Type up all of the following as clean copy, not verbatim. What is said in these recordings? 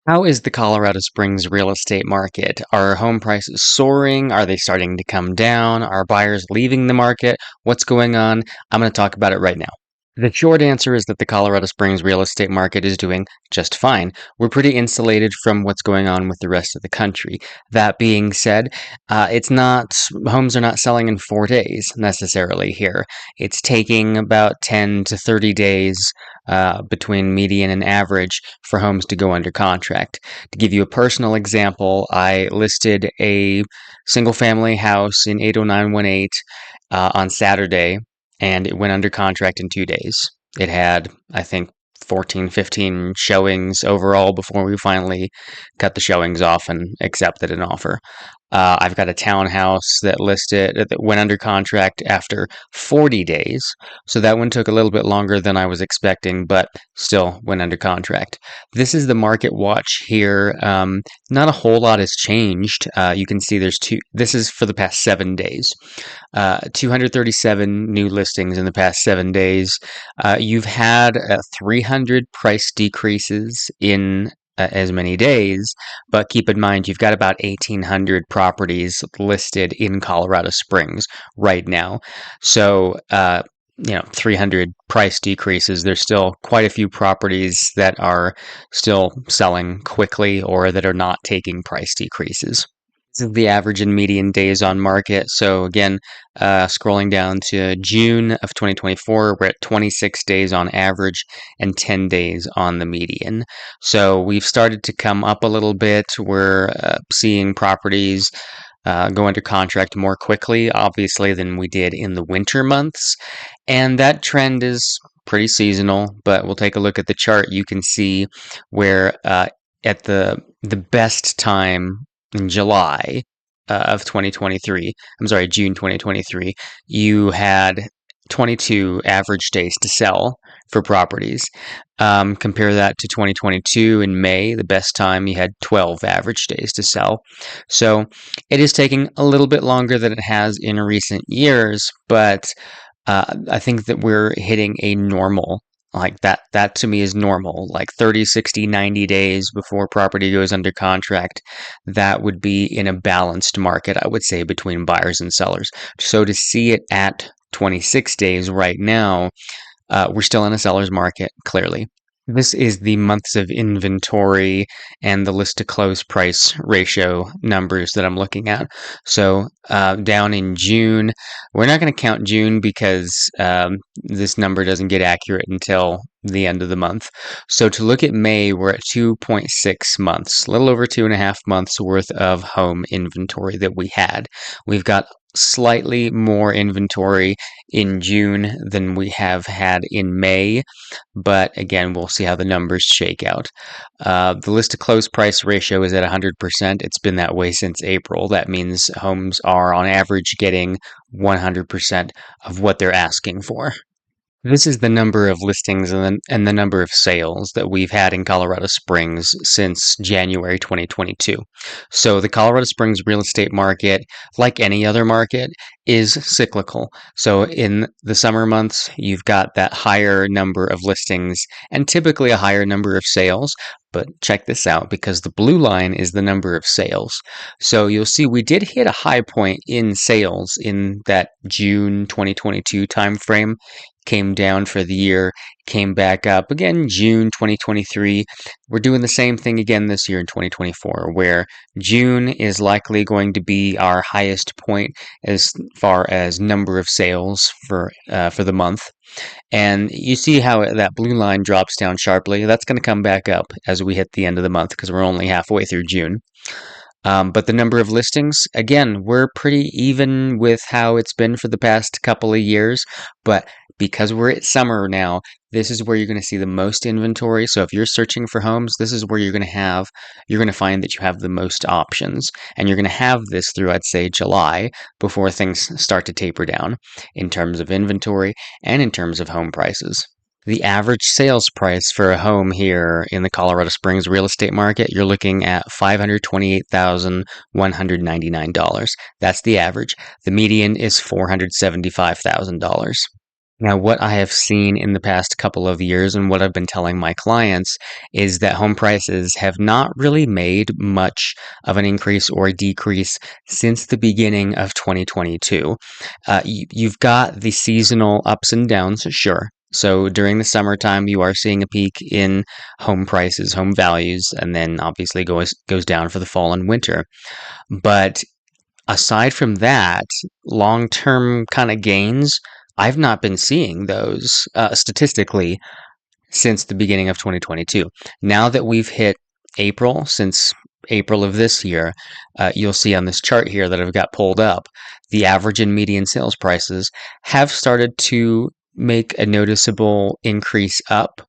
How is the Colorado Springs real estate market? Are home prices soaring? Are they starting to come down? Are buyers leaving the market? What's going on? I'm going to talk about it right now. The short answer is that the Colorado Springs real estate market is doing just fine. We're pretty insulated from what's going on with the rest of the country. That being said, homes are not selling in 4 days necessarily here. It's taking about 10 to 30 days between median and average for homes to go under contract. To give you a personal example, I listed a single family house in 80918 on Saturday, and it went under contract in 2 days. It had, I think, 14, 15 showings overall before we finally cut the showings off and accepted an offer. I've got a townhouse that went under contract after 40 days. So that one took a little bit longer than I was expecting, but still went under contract. This is the market watch here. Not a whole lot has changed. You can see this is for the past 7 days. 237 new listings in the past 7 days. You've had 300 price decreases in as many days, but keep in mind you've got about 1,800 properties listed in Colorado Springs right now. So, 300 price decreases. There's still quite a few properties that are still selling quickly or that are not taking price decreases. This is the average and median days on market. So again, scrolling down to June of 2024, we're at 26 days on average and 10 days on the median. So we've started to come up a little bit. We're seeing properties go under contract more quickly, obviously, than we did in the winter months. And that trend is pretty seasonal, but we'll take a look at the chart. You can see where at the best time in July of 2023, I'm sorry, June 2023, you had 22 average days to sell for properties. Compare that to 2022 in May, the best time you had 12 average days to sell. So it is taking a little bit longer than it has in recent years, but I think that we're hitting a normal like that to me is normal, like 30, 60, 90 days before property goes under contract. That would be in a balanced market, I would say, between buyers and sellers. So to see it at 26 days right now, we're still in a seller's market, clearly. This is the months of inventory and the list to close price ratio numbers that I'm looking at. So down in June, we're not going to count June because this number doesn't get accurate until the end of the month. So to look at May, we're at 2.6 months, a little over 2.5 months worth of home inventory that we had. We've got slightly more inventory in June than we have had in May, but again, we'll see how the numbers shake out. The list to close price ratio is at 100%. It's been that way since April. That means homes are on average getting 100% of what they're asking for. This is the number of listings and the number of sales that we've had in Colorado Springs since January 2022. So the Colorado Springs real estate market, like any other market, is cyclical. So in the summer months, you've got that higher number of listings and typically a higher number of sales. But check this out, because the blue line is the number of sales. So you'll see we did hit a high point in sales in that June 2022 timeframe, came down for the year, came back up again June 2023. We're doing the same thing again this year in 2024, where June is likely going to be our highest point as far as number of sales for the month. And you see how that blue line drops down sharply. That's going to come back up as we hit the end of the month because we're only halfway through June. But the number of listings, again, we're pretty even with how it's been for the past couple of years. But because we're at summer now, this is where you're going to see the most inventory. So if you're searching for homes, this is where you're going to find that you have the most options. And you're going to have this through, I'd say, July before things start to taper down in terms of inventory and in terms of home prices. The average sales price for a home here in the Colorado Springs real estate market, you're looking at $528,199. That's the average. The median is $475,000. Now, what I have seen in the past couple of years and what I've been telling my clients is that home prices have not really made much of an increase or decrease since the beginning of 2022. You've got the seasonal ups and downs, sure. So during the summertime, you are seeing a peak in home prices, home values, and then obviously goes down for the fall and winter. But aside from that, long-term kind of gains, I've not been seeing those statistically since the beginning of 2022. Now that we've hit April, since April of this year, you'll see on this chart here that I've got pulled up, the average and median sales prices have started to make a noticeable increase up,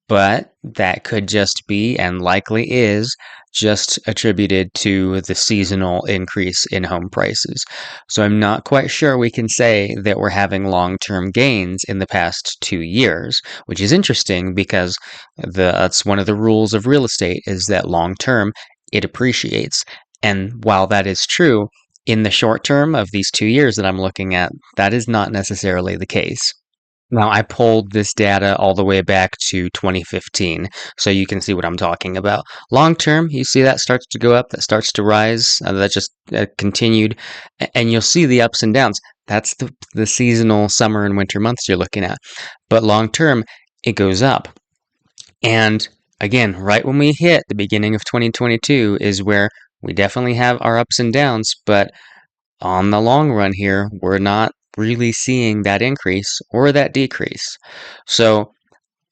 but that could just be, and likely is, just attributed to the seasonal increase in home prices. So I'm not quite sure we can say that we're having long-term gains in the past 2 years, which is interesting because that's one of the rules of real estate is that long-term it appreciates. And while that is true, in the short term of these 2 years that I'm looking at, that is not necessarily the case. Now, I pulled this data all the way back to 2015, so you can see what I'm talking about. Long term, you see that starts to go up, that starts to rise, that just continued, and you'll see the ups and downs. That's the seasonal summer and winter months you're looking at. But long term, it goes up. And again, right when we hit the beginning of 2022 is where we definitely have our ups and downs, but on the long run here, we're not really seeing that increase or that decrease. So,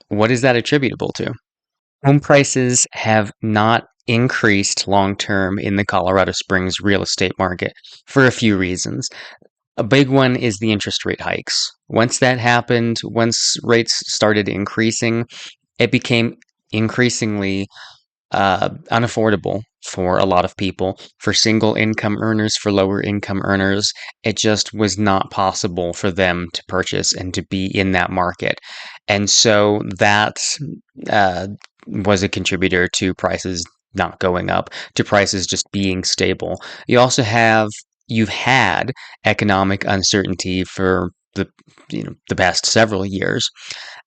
what is that attributable to? Home prices have not increased long term in the Colorado Springs real estate market for a few reasons. A big one is the interest rate hikes. Once that happened, once rates started increasing, it became increasingly unaffordable for a lot of people, for single income earners, for lower income earners. It just was not possible for them to purchase and to be in that market. And so that uh, was a contributor to prices not going up, to prices just being stable. You've had economic uncertainty for the past several years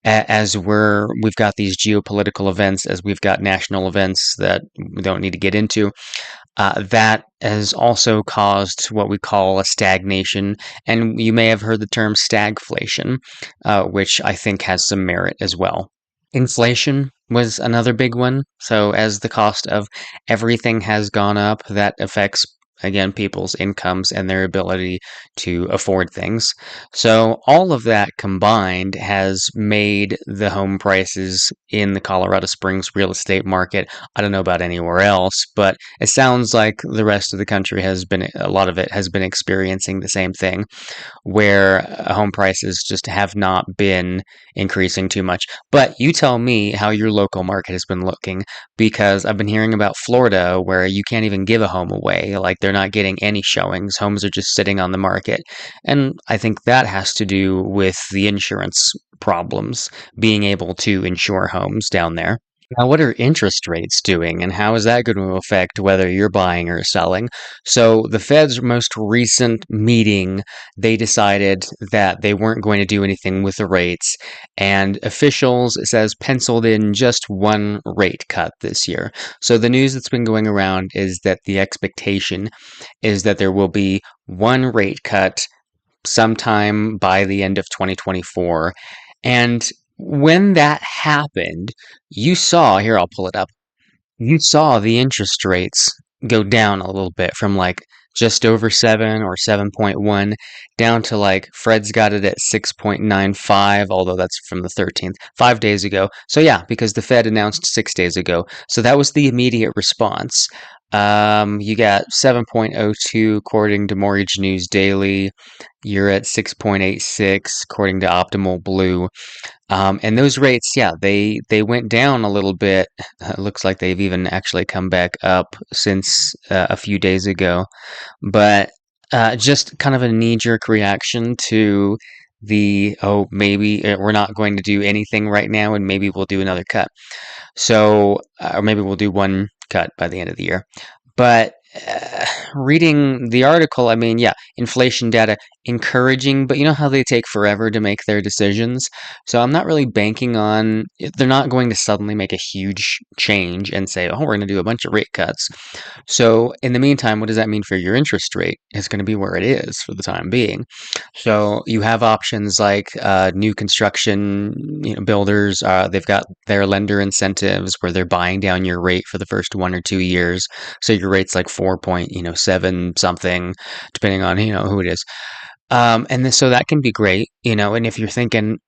as we've got these geopolitical events, as we've got national events that we don't need to get into, that has also caused what we call a stagnation. And you may have heard the term stagflation, which I think has some merit as well. Inflation was another big one. So as the cost of everything has gone up, that affects again people's incomes and their ability to afford things. So all of that combined has made the home prices in the Colorado Springs real estate market, I don't know about anywhere else, but it sounds like the rest of the country a lot of it has been experiencing the same thing where home prices just have not been increasing too much. But you tell me how your local market has been looking because I've been hearing about Florida where you can't even give a home away. Like they're not getting any showings. Homes are just sitting on the market. And I think that has to do with the insurance problems, being able to insure homes down there. Now, what are interest rates doing, and how is that going to affect whether you're buying or selling? So, the Fed's most recent meeting, they decided that they weren't going to do anything with the rates, and officials, it says, penciled in just one rate cut this year. So, the news that's been going around is that the expectation is that there will be one rate cut sometime by the end of 2024. And when that happened, you saw, here, I'll pull it up. You saw the interest rates go down a little bit from like just over 7 or 7.1 down to like Fred's got it at 6.95, although that's from the 13th, 5 days ago. So, yeah, because the Fed announced 6 days ago. So that was the immediate response. You got 7.02 according to Mortgage News Daily. You're at 6.86 according to Optimal Blue. And those rates, yeah, they went down a little bit. It looks like they've even actually come back up since a few days ago. But just kind of a knee-jerk reaction to oh, maybe we're not going to do anything right now, and maybe we'll do another cut. So, or maybe we'll do one cut by the end of the year. But reading the article, I mean, yeah, inflation data encouraging, but you know how they take forever to make their decisions? So I'm not really banking on, they're not going to suddenly make a huge change and say, oh, we're going to do a bunch of rate cuts. So in the meantime, what does that mean for your interest rate? It's going to be where it is for the time being. So you have options like new construction, builders. They've got their lender incentives where they're buying down your rate for the first 1 or 2 years. So your rate's like 4.7 something, depending on who it is. And so that can be great, And if you're thinking,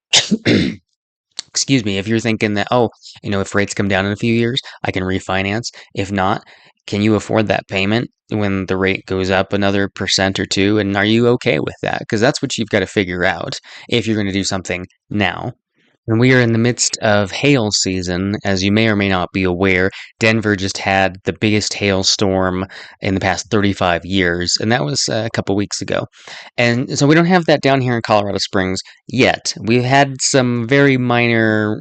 excuse me, if you're thinking that, oh, if rates come down in a few years, I can refinance. If not, can you afford that payment when the rate goes up another percent or two? And are you okay with that? Because that's what you've got to figure out if you're going to do something now. And we are in the midst of hail season. As you may or may not be aware, Denver just had the biggest hailstorm in the past 35 years, and that was a couple weeks ago. And so we don't have that down here in Colorado Springs yet. We've had some very minor,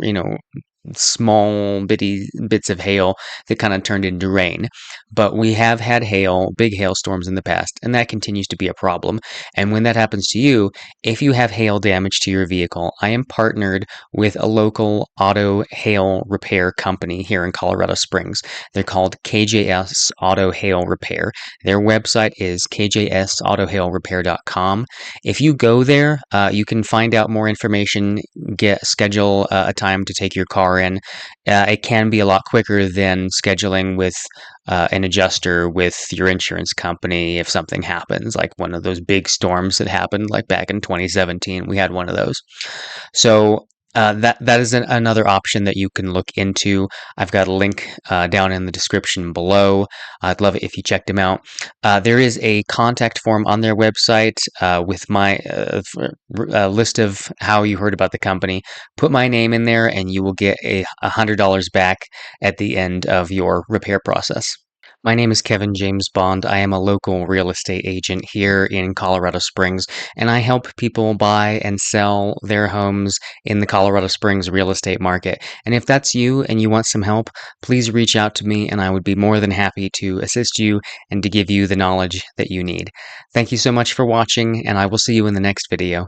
small bitty bits of hail that kind of turned into rain. But we have had hail, big hailstorms in the past, and that continues to be a problem. And when that happens to you, if you have hail damage to your vehicle, I am partnered with a local auto hail repair company here in Colorado Springs. They're called KJS Auto Hail Repair. Their website is kjsautohailrepair.com. If you go there, you can find out more information, schedule a time to take your car in. It can be a lot quicker than scheduling with an adjuster with your insurance company if something happens, like one of those big storms that happened like back in 2017. We had one of those. So that is another option that you can look into. I've got a link down in the description below. I'd love it if you checked them out. There is a contact form on their website with my list of how you heard about the company. Put my name in there, and you will get $100 back at the end of your repair process. My name is Kevin James Bond. I am a local real estate agent here in Colorado Springs, and I help people buy and sell their homes in the Colorado Springs real estate market. And if that's you and you want some help, please reach out to me, and I would be more than happy to assist you and to give you the knowledge that you need. Thank you so much for watching, and I will see you in the next video.